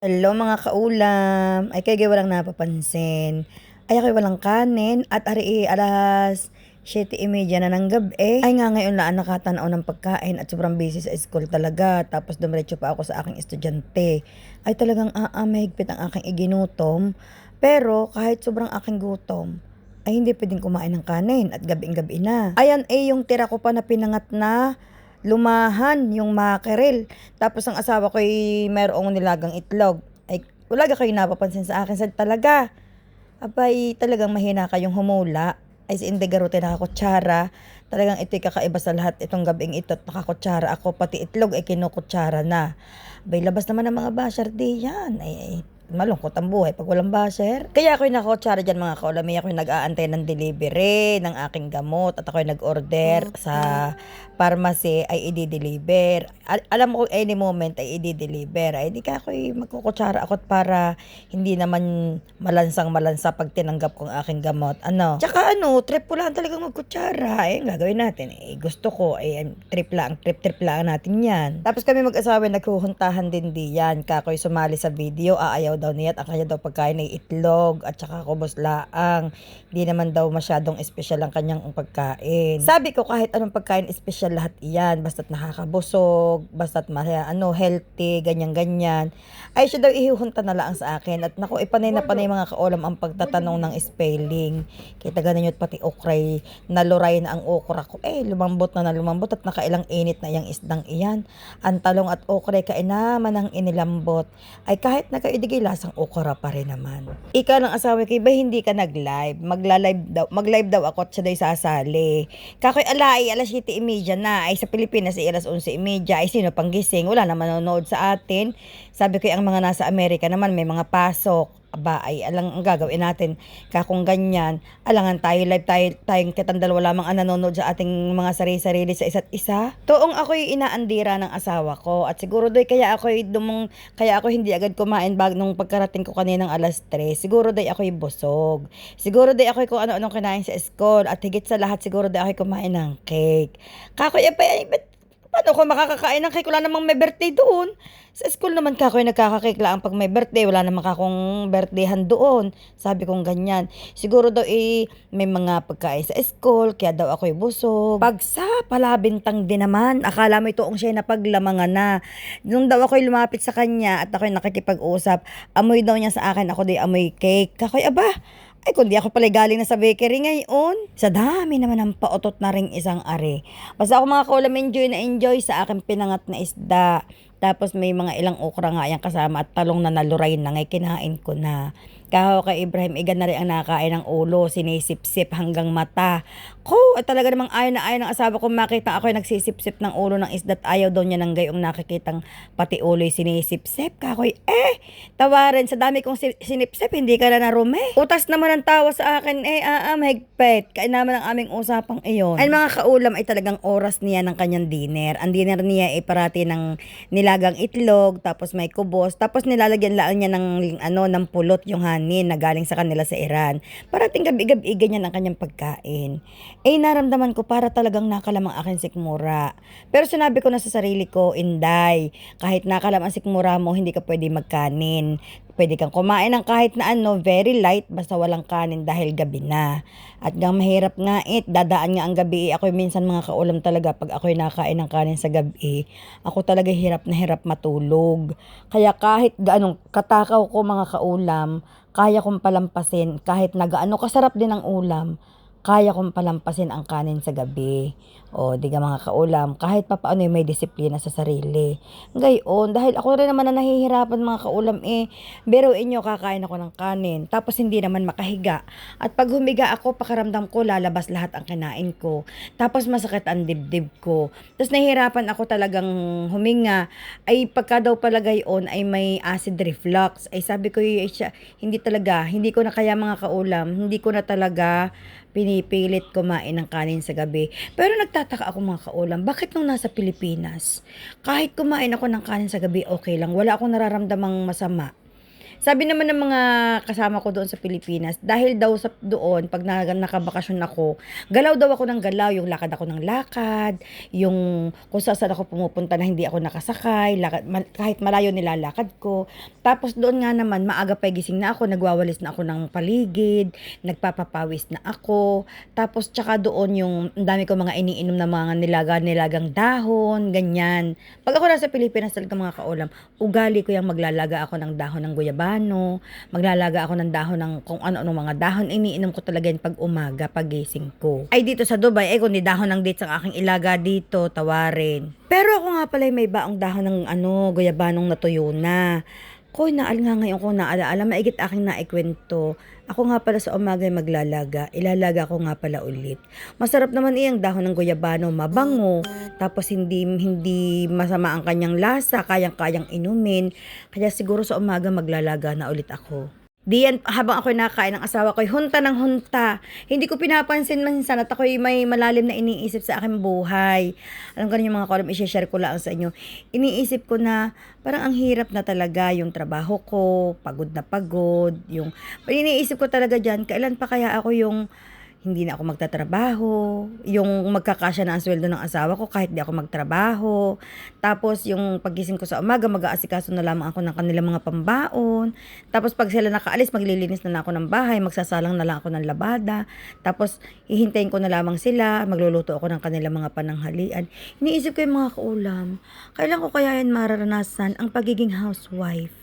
Hello mga kaulam, ay kay walang napapansin. Ay ako'y walang kanin at ari alas 7:30 na ng gabi. Ay nga ngayon laan nakatanaw ng pagkain at sobrang busy sa school talaga. Tapos dumiretso pa ako sa aking estudyante. Ay talagang mahigpit ang aking iginutom. Pero kahit sobrang aking gutom, ay hindi pwedeng kumain ng kanin at gabing-gabi na. Ayan yung tira ko pa na pinangat na lumahan, yung mackerel. Tapos ang asawa ko ay mayroong nilagang itlog. Ay, wala ka kayo napapansin sa akin. Sa talaga, abay, talagang mahina kayong humula. Ay, si Indigarote nakakutsara. Talagang ito'y kakaiba sa lahat. Itong gabing ito, nakakutsara ako. Pati itlog ay kinukutsara na. Abay, labas naman ng mga basher di yan. Ay, malungkot ang buhay pag walang basher. Kaya ako'y nakakutsara dyan mga kaulami. Ako'y nag-aantay ng delivery ng aking gamot. At ako'y nag-order sa pharmacy ay i-deliver. Alam mo kung any moment ay i-deliver. Ay di ka ako'y magkukutsara ako para hindi naman malansang-malansa pag tinanggap kong aking gamot. Ano? Tsaka trip ko lang talagang magkutsara. Eh, gagawin natin. Eh, gusto ko. Eh, trip lang natin yan. Tapos kami mag-asawa naghuhuntahan din diyan. Kako'y sumali sa video. Aayaw daw niya at ang kanya daw pagkain ay itlog at saka kubos laang. Hindi naman daw masyadong espesyal ang kanyang pagkain. Sabi ko kahit anong pagkain espesyal lahat iyan, basta't nakakabusog, basta't healthy, ganyan-ganyan. Ay siya daw ihihunta na lang sa akin. At naku, ipanay na panay mga kaulam ang pagtatanong ng spelling. Kita ganun yun pati okray, naluray na ang okra ko. Eh, lumambot at nakailang init na yung isdang iyan. Ang talong at okray kainaman ang inilambot. Ay kahit nagkaidigay lasang okra pa rin naman. Ika ng asawa ko, ba hindi ka nag-live? Mag-live daw ako at siya daw sasali. Kakoy alay, alas 7:30 na. Ay sa Pilipinas ay alas 11:30. Ay sino pang gising? Wala naman nanonood sa atin. Sabi ko ang mga nasa Amerika naman may mga pasok. Aba ay alang ang gagawin natin kakung ganyan alangan tayo live tayong kitang dalawa lamang ang nanonood sa ating mga sarili-sarili sa isa't isa. Toong ako'y inaandira ng asawa ko at siguro doy kaya ako hindi agad kumain nung pagkarating ko kaninang alas 3. Siguro doy ako'y busog. Siguro doy ako'y kung ano-anong kinain sa school at higit sa lahat siguro doy ako'y kumain ng cake. Kakoy ay paano ko makakakain ng cake? Wala namang may birthday doon. Sa school naman kakoy nagkakakake lang pag may birthday. Wala namang kakong birthdayhan doon. Sabi kong ganyan. Siguro daw may mga pagkain sa school. Kaya daw ako'y busog. Pagsa, palabintang din naman. Akala mo itoong siya napaglamangan na. Nung daw ako'y lumapit sa kanya at ako'y nakikipag-usap, amoy daw niya sa akin. Ako daw amoy cake. Kakoy, aba, ay, kundi ako pala galing na sa bakery ngayon. Sa dami naman ng paotot na ring isang are. Basta ako mga kaulam enjoy sa aking pinangat na isda. Tapos may mga ilang okra nga yung kasama at talong na naluray na ngay kinain ko na. Kaho kay Ibrahim, igan na rin ang nakain ng ulo, sinisip-sip hanggang mata. Ko, at talaga namang ayaw ng asawa ko makita ako nagsisip-sip ng ulo ng isda at ayaw daw niya ng gayong nakikitang pati ulo'y sinisip-sip. Kakoy, tawarin sa dami kong sinip-sip, hindi ka na narume. Utas naman ang tawa sa akin, mahigpit. Kain naman ang aming usapang iyon. Ay mga kaulam ay talagang oras niya ng kanyang dinner. Ang dinner niya ay parati ng nilagang itlog, tapos may kubos, tapos nilalagyan lang niya ng pulot yung hanin na galing sa kanila sa Iran. Parating gabi-gabi ganyan ang kanyang pagkain. Naramdaman ko para talagang nakalamang akin sikmura. Pero sinabi ko na sa sarili ko, Inday, kahit nakalamang sikmura mo, hindi ka pwede magkanin. Pwede kang kumain ng kahit na very light, basta walang kanin dahil gabi na. At gang mahirap nga dadaan nga ang gabi. Ako minsan mga kaulam talaga, pag ako'y nakain ng kanin sa gabi, ako talaga hirap na hirap matulog. Kaya kahit gaanong katakaw ko mga kaulam, kaya kong palampasin. Kahit na gaano kasarap din ang ulam, kaya kong palampasin ang kanin sa gabi. O, di ka mga kaulam, kahit pa paano may disiplina sa sarili. Gayon, dahil ako rin naman na nahihirapan mga kaulam biruin nyo, kakain ako ng kanin, tapos hindi naman makahiga. At pag humiga ako, pakaramdam ko, lalabas lahat ang kinain ko. Tapos masakit ang dibdib ko. Tapos nahihirapan ako talagang huminga. Ay, pagka daw pala gayon, ay may acid reflux. Ay, sabi ko, hindi ko na kaya mga kaulam, hindi ko na talaga pinipilit kumain ng kanin sa gabi. Pero nagtataka ako mga kaulam, bakit nung nasa Pilipinas, kahit kumain ako ng kanin sa gabi, okay lang, wala akong nararamdamang masama. Sabi naman ng mga kasama ko doon sa Pilipinas, dahil daw sa doon 'pag nakabakasyon ako, galaw daw ako ng galaw, yung lakad ako ng lakad, yung kung saan ako pumupunta na hindi ako nakasakay, kahit malayo nilalakad ko. Tapos doon nga naman maaga pa gising na ako, nagwawalis na ako ng paligid, nagpapapawis na ako. Tapos tsaka doon yung ang dami ko mga iniinom na mga nilagang dahon, ganyan. 'Pag ako nasa Pilipinas talaga mga kaulam, ugali ko yang maglalaga ako ng dahon ng guyabano, maglalaga ako ng dahon ng kung ano-ano mga dahon, iniinom ko talaga yan 'pag umaga, pagising ko. Ay dito sa Dubai, kundi dahon ng dates ang aking ilaga dito, tawarin. Pero ako nga pala may baong dahon ng guyabanong natuyo na. Ko nga ngayon ko naalaala, maigit aking naikwento. Ako nga pala sa umaga ay maglalaga, ilalaga ko nga pala ulit. Masarap naman iyang dahon ng guyabano, mabango, tapos hindi hindi masama ang kanyang lasa, kayang-kayang inumin. Kaya siguro sa umaga maglalaga na ulit ako. Diyan habang ako'y nakakain ng asawa ko'y hunta ng hunta. Hindi ko pinapansin minsan at ako'y may malalim na iniisip sa aking buhay. Alam ko yung mga kolam, i-share ko lang sa inyo. Iniisip ko na parang ang hirap na talaga yung trabaho ko, pagod na pagod, yung iniisip ko talaga diyan, kailan pa kaya ako yung hindi na ako magtatrabaho, yung magkakasya na ang sweldo ng asawa ko kahit di ako magtrabaho. Tapos yung pagising ko sa umaga, mag-aasikaso na lamang ako ng kanilang mga pambaon. Tapos pag sila nakaalis, maglilinis na lang ako ng bahay, magsasalang na lang ako ng labada. Tapos hihintayin ko na lamang sila, magluluto ako ng kanilang mga pananghalian. Iniisip ko yung mga kaulam, kailan ko kaya yan mararanasan ang pagiging housewife?